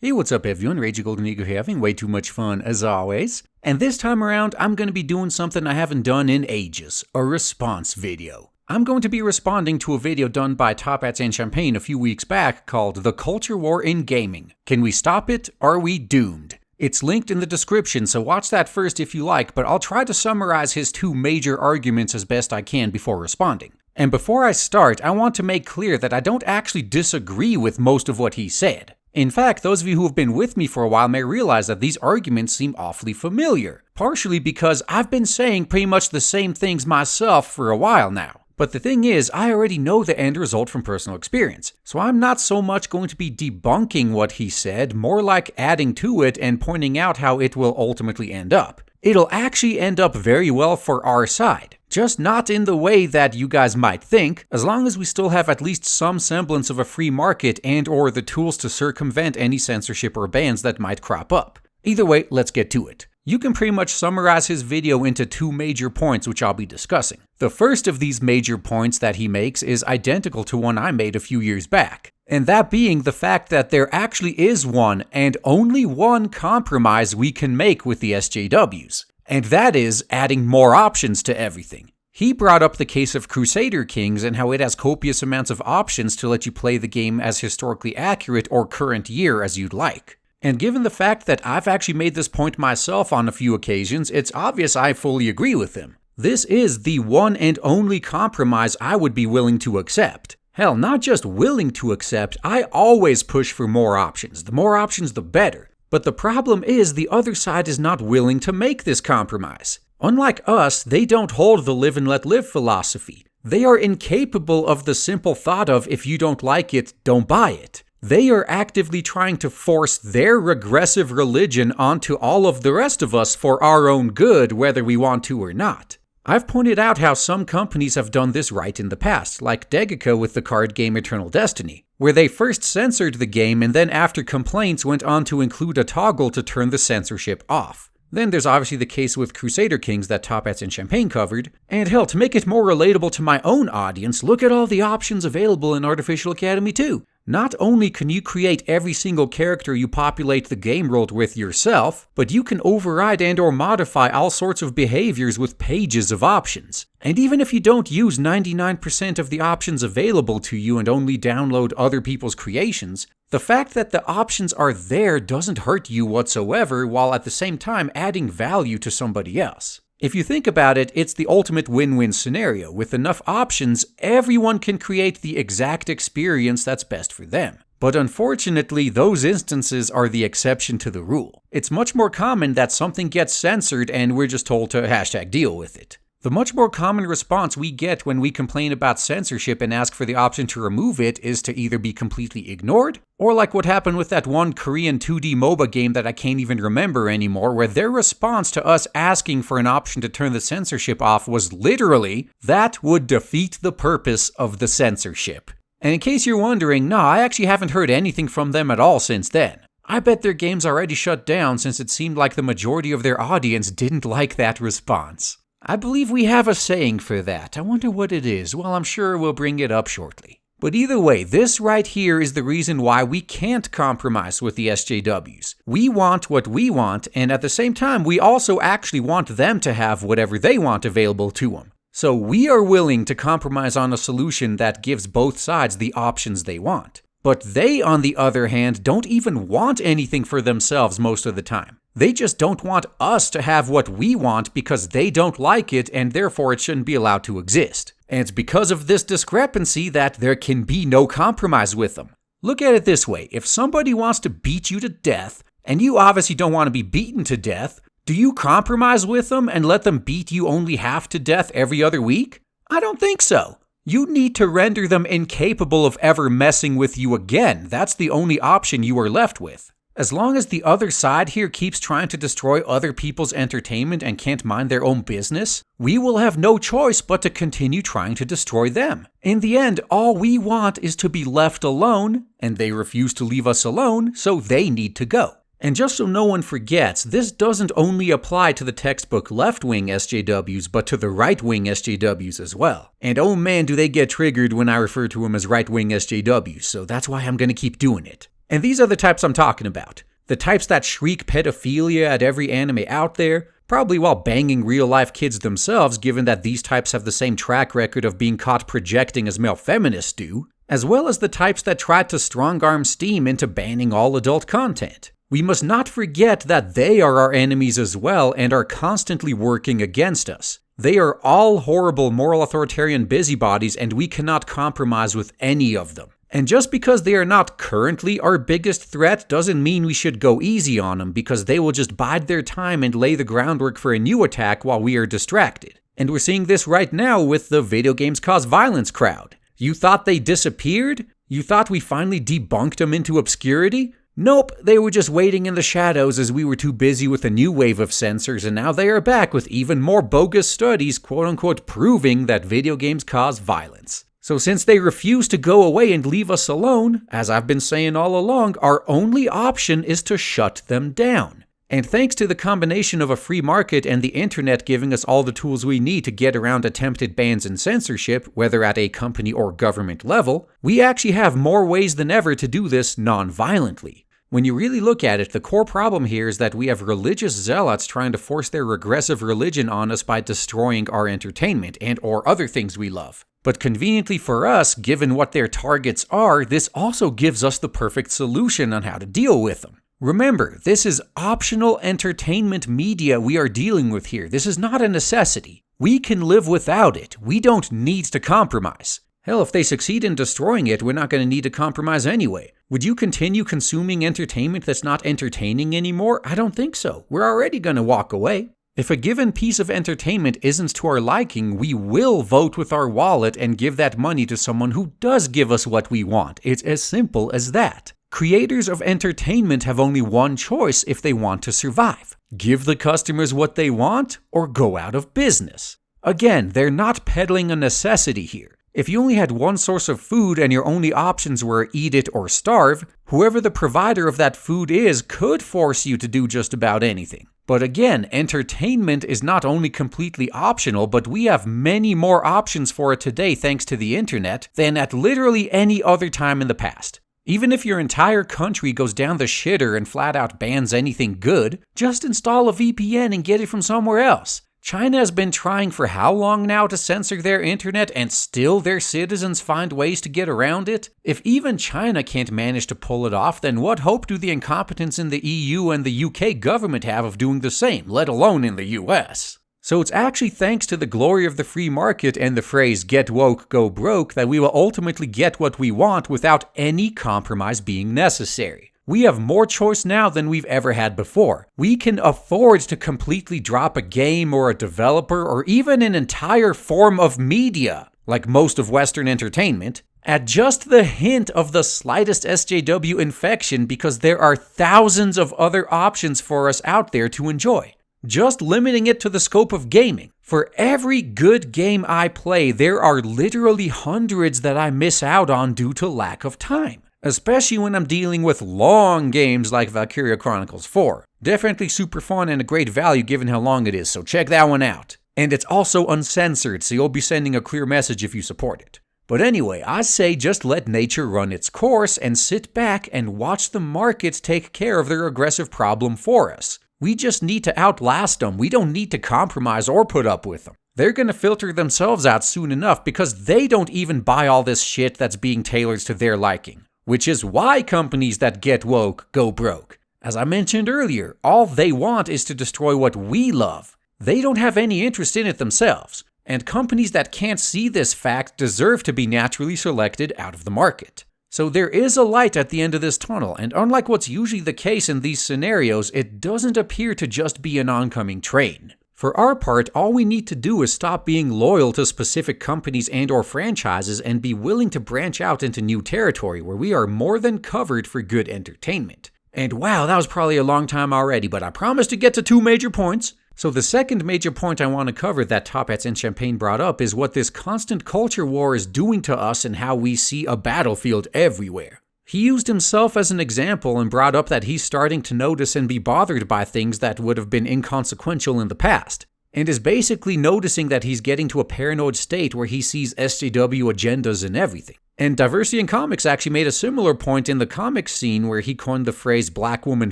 Hey, what's up everyone, Rage Golden Eagle here, having way too much fun as always. And this time around, I'm going to be doing something I haven't done in ages, a response video. I'm going to be responding to a video done by Top Hats and Champagne a few weeks back called The Culture War in Gaming. Can we stop it? Are we doomed? It's linked in the description, so watch that first if you like, but I'll try to summarize his two major arguments as best I can before responding. And before I start, I want to make clear that I don't actually disagree with most of what he said. In fact, those of you who have been with me for a while may realize that these arguments seem awfully familiar, partially because I've been saying pretty much the same things myself for a while now. But the thing is, I already know the end result from personal experience, so I'm not so much going to be debunking what he said, more like adding to it and pointing out how it will ultimately end up. It'll actually end up very well for our side. Just not in the way that you guys might think, as long as we still have at least some semblance of a free market and or the tools to circumvent any censorship or bans that might crop up. Either way, let's get to it. You can pretty much summarize his video into two major points which I'll be discussing. The first of these major points that he makes is identical to one I made a few years back, and that being the fact that there actually is one and only one compromise we can make with the SJWs. And that is adding more options to everything. He brought up the case of Crusader Kings and how it has copious amounts of options to let you play the game as historically accurate or current year as you'd like. And given the fact that I've actually made this point myself on a few occasions, it's obvious I fully agree with him. This is the one and only compromise I would be willing to accept. Hell, not just willing to accept, I always push for more options. The more options, the better. But the problem is the other side is not willing to make this compromise. Unlike us, they don't hold the live and let live philosophy. They are incapable of the simple thought of if you don't like it, don't buy it. They are actively trying to force their regressive religion onto all of the rest of us for our own good, whether we want to or not. I've pointed out how some companies have done this right in the past, like Degica with the card game Eternal Destiny, where they first censored the game and then after complaints went on to include a toggle to turn the censorship off. Then there's obviously the case with Crusader Kings that Top Hats and Champagne covered, and hell, to make it more relatable to my own audience, look at all the options available in Artificial Academy 2. Not only can you create every single character you populate the game world with yourself, but you can override and or modify all sorts of behaviors with pages of options. And even if you don't use 99% of the options available to you and only download other people's creations, the fact that the options are there doesn't hurt you whatsoever, while at the same time adding value to somebody else. If you think about it, it's the ultimate win-win scenario. With enough options, everyone can create the exact experience that's best for them. But unfortunately, those instances are the exception to the rule. It's much more common that something gets censored and we're just told to #deal with it. The much more common response we get when we complain about censorship and ask for the option to remove it is to either be completely ignored, or like what happened with that one Korean 2D MOBA game that I can't even remember anymore, where their response to us asking for an option to turn the censorship off was literally, that would defeat the purpose of the censorship. And in case you're wondering, no, I actually haven't heard anything from them at all since then. I bet their game's already shut down since it seemed like the majority of their audience didn't like that response. I believe we have a saying for that. I wonder what it is. Well, I'm sure we'll bring it up shortly. But either way, this right here is the reason why we can't compromise with the SJWs. We want what we want, and at the same time, we also actually want them to have whatever they want available to them. So we are willing to compromise on a solution that gives both sides the options they want. But they, on the other hand, don't even want anything for themselves most of the time. They just don't want us to have what we want because they don't like it and therefore it shouldn't be allowed to exist. And it's because of this discrepancy that there can be no compromise with them. Look at it this way, if somebody wants to beat you to death, and you obviously don't want to be beaten to death, do you compromise with them and let them beat you only half to death every other week? I don't think so. You need to render them incapable of ever messing with you again. That's the only option you are left with. As long as the other side here keeps trying to destroy other people's entertainment and can't mind their own business, we will have no choice but to continue trying to destroy them. In the end, all we want is to be left alone, and they refuse to leave us alone, so they need to go. And just so no one forgets, this doesn't only apply to the textbook left-wing SJWs, but to the right-wing SJWs as well. And oh man, do they get triggered when I refer to them as right-wing SJWs, so that's why I'm gonna keep doing it. And these are the types I'm talking about. The types that shriek pedophilia at every anime out there, probably while banging real-life kids themselves, given that these types have the same track record of being caught projecting as male feminists do, as well as the types that tried to strong-arm Steam into banning all adult content. We must not forget that they are our enemies as well and are constantly working against us. They are all horrible moral authoritarian busybodies, and we cannot compromise with any of them. And just because they are not currently our biggest threat doesn't mean we should go easy on them, because they will just bide their time and lay the groundwork for a new attack while we are distracted. And we're seeing this right now with the video games cause violence crowd. You thought they disappeared? You thought we finally debunked them into obscurity? Nope, they were just waiting in the shadows as we were too busy with a new wave of censors, and now they are back with even more bogus studies quote-unquote proving that video games cause violence. So since they refuse to go away and leave us alone, as I've been saying all along, our only option is to shut them down. And thanks to the combination of a free market and the internet giving us all the tools we need to get around attempted bans and censorship, whether at a company or government level, we actually have more ways than ever to do this non-violently. When you really look at it, the core problem here is that we have religious zealots trying to force their regressive religion on us by destroying our entertainment and or other things we love. But conveniently for us, given what their targets are, this also gives us the perfect solution on how to deal with them. Remember, this is optional entertainment media we are dealing with here. This is not a necessity. We can live without it. We don't need to compromise. Hell, if they succeed in destroying it, we're not going to need to compromise anyway. Would you continue consuming entertainment that's not entertaining anymore? I don't think so. We're already going to walk away. If a given piece of entertainment isn't to our liking, we will vote with our wallet and give that money to someone who does give us what we want. It's as simple as that. Creators of entertainment have only one choice if they want to survive. Give the customers what they want or go out of business. Again, they're not peddling a necessity here. If you only had one source of food and your only options were eat it or starve, whoever the provider of that food is could force you to do just about anything. But again, entertainment is not only completely optional, but we have many more options for it today thanks to the internet than at literally any other time in the past. Even if your entire country goes down the shitter and flat out bans anything good, just install a VPN and get it from somewhere else. China has been trying for how long now to censor their internet, and still their citizens find ways to get around it? If even China can't manage to pull it off, then what hope do the incompetents in the EU and the UK government have of doing the same, let alone in the US? So it's actually thanks to the glory of the free market and the phrase "get woke, go broke" that we will ultimately get what we want without any compromise being necessary. We have more choice now than we've ever had before. We can afford to completely drop a game or a developer or even an entire form of media, like most of Western entertainment, at just the hint of the slightest SJW infection, because there are thousands of other options for us out there to enjoy. Just limiting it to the scope of gaming. For every good game I play, there are literally hundreds that I miss out on due to lack of time. Especially when I'm dealing with long games like Valkyria Chronicles 4. Definitely super fun and a great value given how long it is, so check that one out. And it's also uncensored, so you'll be sending a clear message if you support it. But anyway, I say just let nature run its course and sit back and watch the markets take care of their aggressive problem for us. We just need to outlast them. We don't need to compromise or put up with them. They're going to filter themselves out soon enough because they don't even buy all this shit that's being tailored to their liking. Which is why companies that get woke go broke. As I mentioned earlier, all they want is to destroy what we love. They don't have any interest in it themselves. And companies that can't see this fact deserve to be naturally selected out of the market. So there is a light at the end of this tunnel, and unlike what's usually the case in these scenarios, it doesn't appear to just be an oncoming train. For our part, all we need to do is stop being loyal to specific companies and or franchises and be willing to branch out into new territory where we are more than covered for good entertainment. And wow, that was probably a long time already, but I promised to get to 2 major points. So the second major point I want to cover that Top Hats and Champagne brought up is what this constant culture war is doing to us and how we see a battlefield everywhere. He used himself as an example and brought up that he's starting to notice and be bothered by things that would have been inconsequential in the past. and is basically noticing that he's getting to a paranoid state where he sees SJW agendas in everything. And Diversity in Comics actually made a similar point in the comics scene where he coined the phrase black woman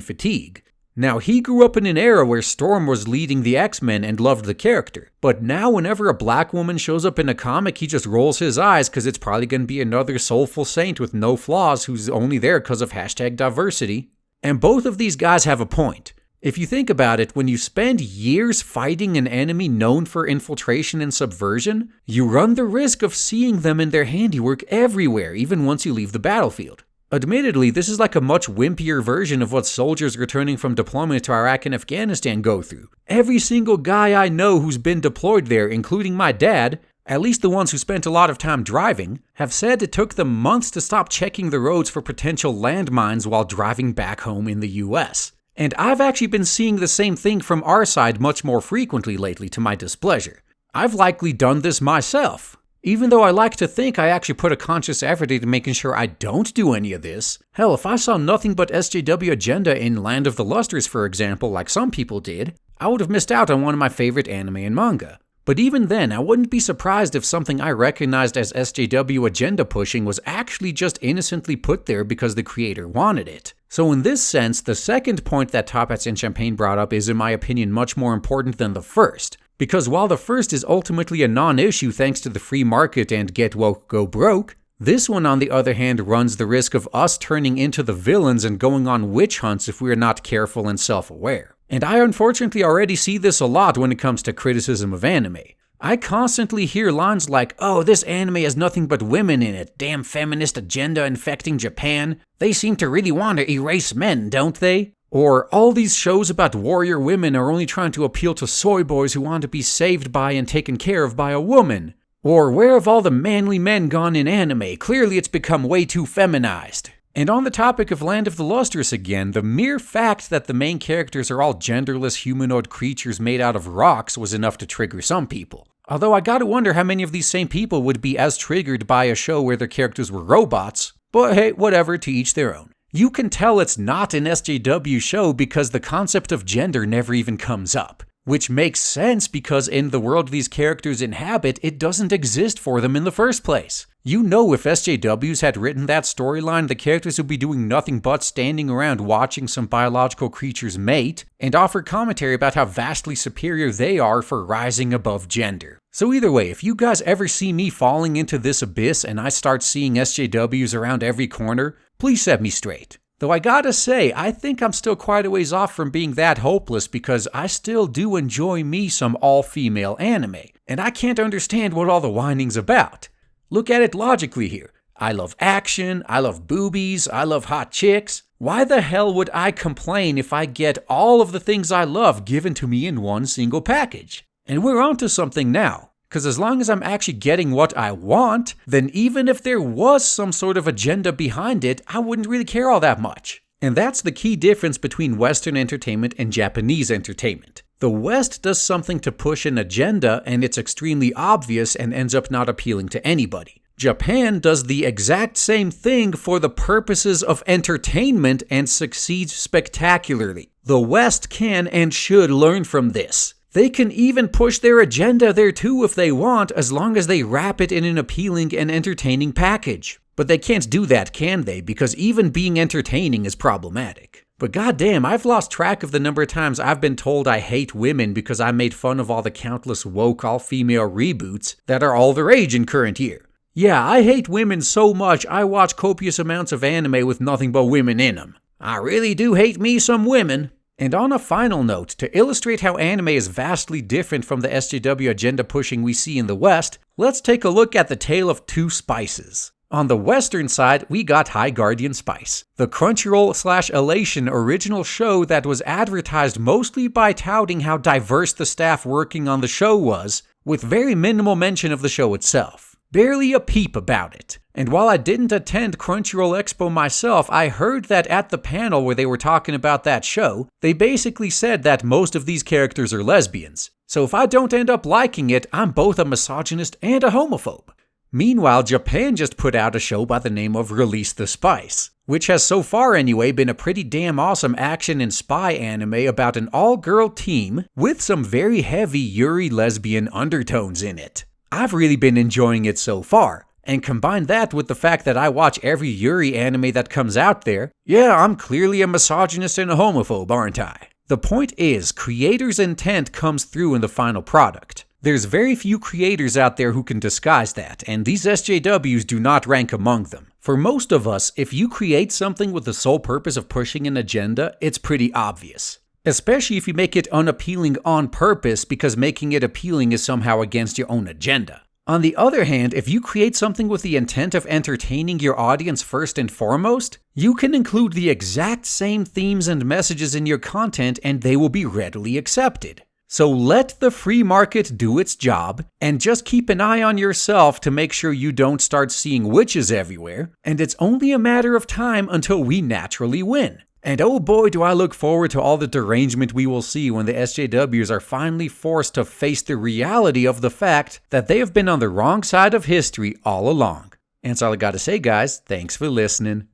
fatigue. Now, he grew up in an era where Storm was leading the X-Men and loved the character, but now whenever a black woman shows up in a comic, he just rolls his eyes because it's probably going to be another soulful saint with no flaws who's only there because of #diversity. And both of these guys have a point. If you think about it, when you spend years fighting an enemy known for infiltration and subversion, you run the risk of seeing them in their handiwork everywhere, even once you leave the battlefield. Admittedly, this is like a much wimpier version of what soldiers returning from deployment to Iraq and Afghanistan go through. Every single guy I know who's been deployed there, including my dad, at least the ones who spent a lot of time driving, have said it took them months to stop checking the roads for potential landmines while driving back home in the US. And I've actually been seeing the same thing from our side much more frequently lately to my displeasure. I've likely done this myself. Even though I like to think I actually put a conscious effort into making sure I don't do any of this. Hell, if I saw nothing but SJW agenda in Land of the Lusters, for example, like some people did, I would have missed out on one of my favorite anime and manga. But even then, I wouldn't be surprised if something I recognized as SJW agenda pushing was actually just innocently put there because the creator wanted it. So in this sense, the second point that Top Hats and Champagne brought up is, in my opinion, much more important than the first. Because while the first is ultimately a non-issue thanks to the free market and get woke, go broke, this one on the other hand runs the risk of us turning into the villains and going on witch hunts if we are not careful and self-aware. And I unfortunately already see this a lot when it comes to criticism of anime. I constantly hear lines like, "Oh, this anime has nothing but women in it, damn feminist agenda infecting Japan. They seem to really want to erase men, don't they?" Or, "All these shows about warrior women are only trying to appeal to soy boys who want to be saved by and taken care of by a woman." Or, "Where have all the manly men gone in anime? Clearly it's become way too feminized." And on the topic of Land of the Lustrous again, the mere fact that the main characters are all genderless humanoid creatures made out of rocks was enough to trigger some people. Although I gotta wonder how many of these same people would be as triggered by a show where their characters were robots. But hey, whatever, to each their own. You can tell it's not an SJW show because the concept of gender never even comes up. Which makes sense because in the world these characters inhabit, it doesn't exist for them in the first place. You know if SJWs had written that storyline, the characters would be doing nothing but standing around watching some biological creatures mate, and offer commentary about how vastly superior they are for rising above gender. So either way, if you guys ever see me falling into this abyss and I start seeing SJWs around every corner, please set me straight. Though I gotta say, I think I'm still quite a ways off from being that hopeless because I still do enjoy me some all-female anime, and I can't understand what all the whining's about. Look at it logically here. I love action, I love boobies, I love hot chicks. Why the hell would I complain if I get all of the things I love given to me in one single package? And we're onto something now. Because as long as I'm actually getting what I want, then even if there was some sort of agenda behind it, I wouldn't really care all that much. And that's the key difference between Western entertainment and Japanese entertainment. The West does something to push an agenda and it's extremely obvious and ends up not appealing to anybody. Japan does the exact same thing for the purposes of entertainment and succeeds spectacularly. The West can and should learn from this. They can even push their agenda there too if they want, as long as they wrap it in an appealing and entertaining package. But they can't do that, can they? Because even being entertaining is problematic. But goddamn, I've lost track of the number of times I've been told I hate women because I made fun of all the countless woke all-female reboots that are all the rage in current year. Yeah, I hate women so much I watch copious amounts of anime with nothing but women in them. I really do hate me some women. And on a final note, to illustrate how anime is vastly different from the SJW agenda pushing we see in the West, let's take a look at the Tale of Two Spices. On the Western side, we got High Guardian Spice, the Crunchyroll/Elation original show that was advertised mostly by touting how diverse the staff working on the show was, with very minimal mention of the show itself. Barely a peep about it. And while I didn't attend Crunchyroll Expo myself, I heard that at the panel where they were talking about that show, they basically said that most of these characters are lesbians. So if I don't end up liking it, I'm both a misogynist and a homophobe. Meanwhile, Japan just put out a show by the name of Release the Spice, which has so far anyway been a pretty damn awesome action and spy anime about an all-girl team with some very heavy Yuri lesbian undertones in it. I've really been enjoying it so far, and combine that with the fact that I watch every Yuri anime that comes out there, yeah, I'm clearly a misogynist and a homophobe, aren't I? The point is, creators' intent comes through in the final product. There's very few creators out there who can disguise that, and these SJWs do not rank among them. For most of us, if you create something with the sole purpose of pushing an agenda, it's pretty obvious. Especially if you make it unappealing on purpose because making it appealing is somehow against your own agenda. On the other hand, if you create something with the intent of entertaining your audience first and foremost, you can include the exact same themes and messages in your content and they will be readily accepted. So let the free market do its job, and just keep an eye on yourself to make sure you don't start seeing witches everywhere, and it's only a matter of time until we naturally win. And oh boy do I look forward to all the derangement we will see when the SJWs are finally forced to face the reality of the fact that they have been on the wrong side of history all along. And that's all I gotta say, guys. Thanks for listening.